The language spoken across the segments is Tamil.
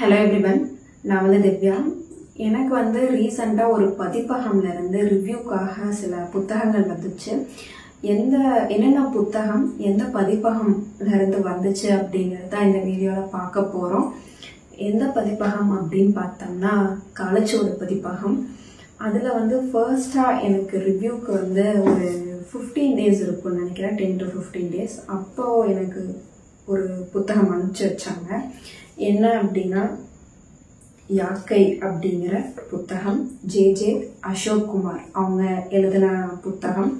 ஹலோ எவ்ரிவன், நான் திவ்யா. எனக்கு ரீசெண்டாக ஒரு பதிப்பகம்லேருந்து ரிவ்யூக்காக சில புத்தகங்கள் வந்துச்சு. என்னென்ன புத்தகம் எந்த பதிப்பகம்லேருந்து வந்துச்சு அப்படிங்கிறது தான் இந்த வீடியோவில் பார்க்க போகிறோம். எந்த பதிப்பகம் அப்படின்னு பார்த்தோம்னா காலச்சுவடு பதிப்பகம். அதில் ஃபர்ஸ்டாக எனக்கு ரிவ்யூக்கு ஒரு 15 days இருக்கும்னு நினைக்கிறேன், 10 to 15 days. அப்போது எனக்கு ஒரு புத்தகம் அனுப்பிச்சி வச்சாங்க. என்ன அப்படின்னா யாக்கை அப்படிங்கிற புத்தகம். ஜே அசோக் குமார் அவங்க எழுதின புத்தகம்.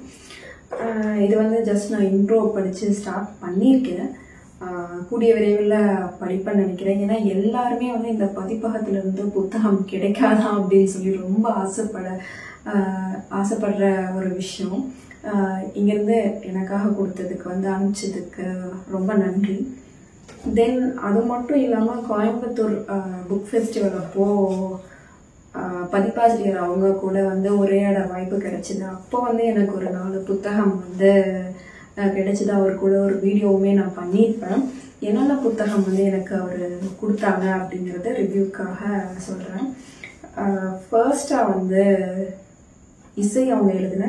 இது ஜஸ்ட் நான் இன்ட்ரோ படித்து ஸ்டார்ட் பண்ணியிருக்கேன். கூடிய விரைவில் படிப்பேன்னு நினைக்கிறேன். ஏன்னா எல்லாருமே இந்த பதிப்பகத்திலிருந்து புத்தகம் கிடைக்காதா அப்படின்னு சொல்லி ரொம்ப ஆசைப்படுற ஒரு விஷயம். இங்கேருந்து எனக்காக கொடுத்ததுக்கு அனுப்பிச்சதுக்கு ரொம்ப நன்றி. தென் அது மட்டும் இல்லாமல் கோயம்புத்தூர் புக் ஃபெஸ்டிவல் அப்போது பதிப்பாசிரியர் அவங்க கூட உரையாட வாய்ப்பு கிடைச்சிது. அப்போ எனக்கு ஒரு 4 புத்தகம் கிடைச்சிது. அவர் கூட ஒரு வீடியோவுமே நான் பண்ணியிருப்பேன். என்னென்ன புத்தகம் எனக்கு அவர் கொடுத்தாங்க அப்படிங்கிறத ரிவ்யூக்காக சொல்கிறேன். ஃபர்ஸ்டாக இசை அவங்க எழுதின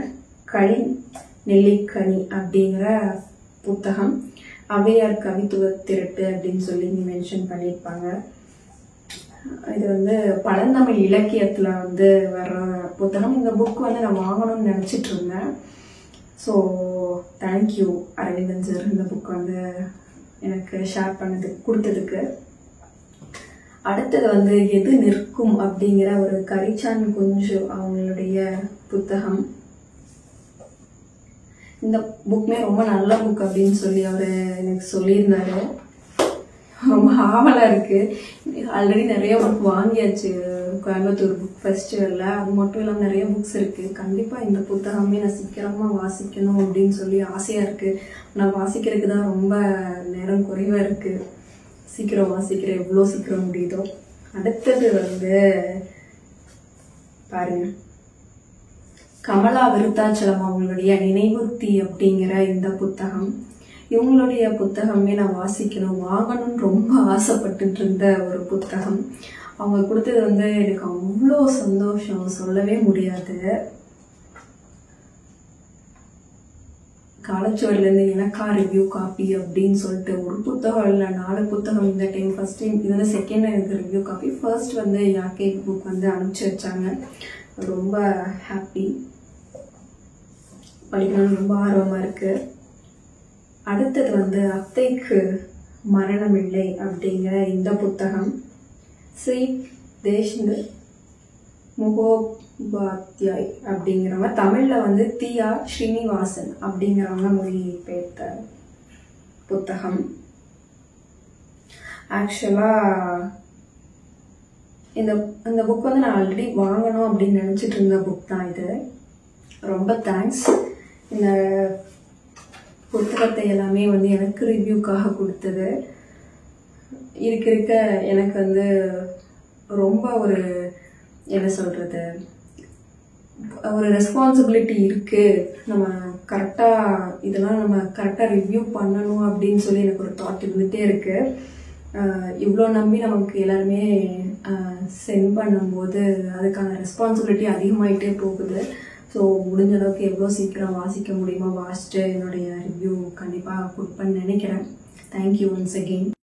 நெல்லிக்கனி அப்படிங்கிற புத்தகம். அவையார் கவித்துவ திரட்டு அப்படின்னு சொல்லி மென்ஷன் பண்ணியிருப்பாங்க. இது பழந்தமிழ் இலக்கியத்தில் வர்ற புத்தகம். இந்த புக் நான் வாங்கணும்னு நினச்சிட்டு இருந்தேன். ஸோ தேங்க்யூ அரவிந்தன் சார் இந்த புக் எனக்கு ஷேர் கொடுத்ததுக்கு. அடுத்தது எது நிற்கும் அப்படிங்கிற ஒரு கரிச்சான் குஞ்சு அவங்களுடைய புத்தகம். இந்த புக்குமே ரொம்ப நல்ல புக் அப்படின்னு சொல்லி அவர் எனக்கு சொல்லியிருந்தாரு. ரொம்ப ஆவலாக இருக்குது. ஆல்ரெடி நிறைய புக் வாங்கியாச்சு கோயம்புத்தூர் புக் ஃபெஸ்டிவலில். அது மட்டும் இல்லாமல் நிறைய புக்ஸ் இருக்குது. கண்டிப்பாக இந்த புத்தகமே நான் சீக்கிரமாக வாசிக்கணும் அப்படின்னு சொல்லி ஆசையாக இருக்குது. நான் வாசிக்கிறதுக்கு தான் ரொம்ப நேரம் குறைவாக இருக்குது. சீக்கிரம் வாசிக்கிறேன், எவ்வளோ சீக்கிரம் முடியுதோ. அடுத்தது பாருங்க, கமலா விருத்தாச்சலம் அவங்களுடைய நினைவுத்தி அப்படிங்கிற இந்த புத்தகம். இவங்களுடைய புத்தகமே நான் வாங்கணும்னு ரொம்ப ஆசைப்பட்டுட்டு இருந்த ஒரு புத்தகம். அவங்க கொடுத்தது எனக்கு அவ்வளோ சந்தோஷம், சொல்லவே முடியாது. காலச்சுவடுலேருந்து எனக்கா ரிவ்யூ காப்பி அப்படின்னு சொல்லிட்டு ஒரு புத்தகம் இல்லை, 4 புத்தகம் இந்த டைம். ஃபர்ஸ்ட் டைம் இது செகண்ட் எனக்கு ரிவ்யூ காப்பி. ஃபர்ஸ்ட் யாக்கை புக் அனுப்பிச்சி வச்சாங்க. ரொம்ப ஹாப்பி, படிக்கணும்னு ரொம்ப ஆர்வமாக இருக்குது. அடுத்தது அத்தைக்கு மரணமில்லை அப்படிங்கிற இந்த புத்தகம். ஸ்ரீ தேஷ்முக் முகோபாத்யாய் அப்படிங்கிறவங்க, தமிழில் தியா ஸ்ரீனிவாசன் அப்படிங்கிறவங்க மொழிபெயர்த்த புத்தகம். ஆக்சுவலாக இந்த புக் நான் ஆல்ரெடி வாங்கணும் அப்படின்னு நினச்சிட்டு இருந்த புக் தான் இது. ரொம்ப தேங்க்ஸ். இந்த புத்தகத்தை எல்லாமே எனக்கு ரிவ்யூக்காக கொடுத்தது. இருக்க எனக்கு ரொம்ப ஒரு என்ன சொல்கிறது, ஒரு ரெஸ்பான்சிபிலிட்டி இருக்குது. நம்ம கரெக்டாக இதெல்லாம் நம்ம கரெக்டாக ரிவ்யூ பண்ணணும் அப்படின்னு சொல்லி எனக்கு ஒரு தாட் இருந்துகிட்டே இருக்குது. இவ்வளோ நம்பி நமக்கு எல்லாருமே சென்ட் பண்ணும்போது அதுக்கான ரெஸ்பான்சிபிலிட்டி அதிகமாகிட்டே போகுது. ஸோ முடிஞ்ச அளவுக்கு எவ்வளோ சீக்கிரம் வாசிக்க முடியுமோ வாசிச்சுட்டு என்னுடைய ரிவ்யூ கண்டிப்பாக கொடுப்பேன்னு நினைக்கிறேன். Thank you once again.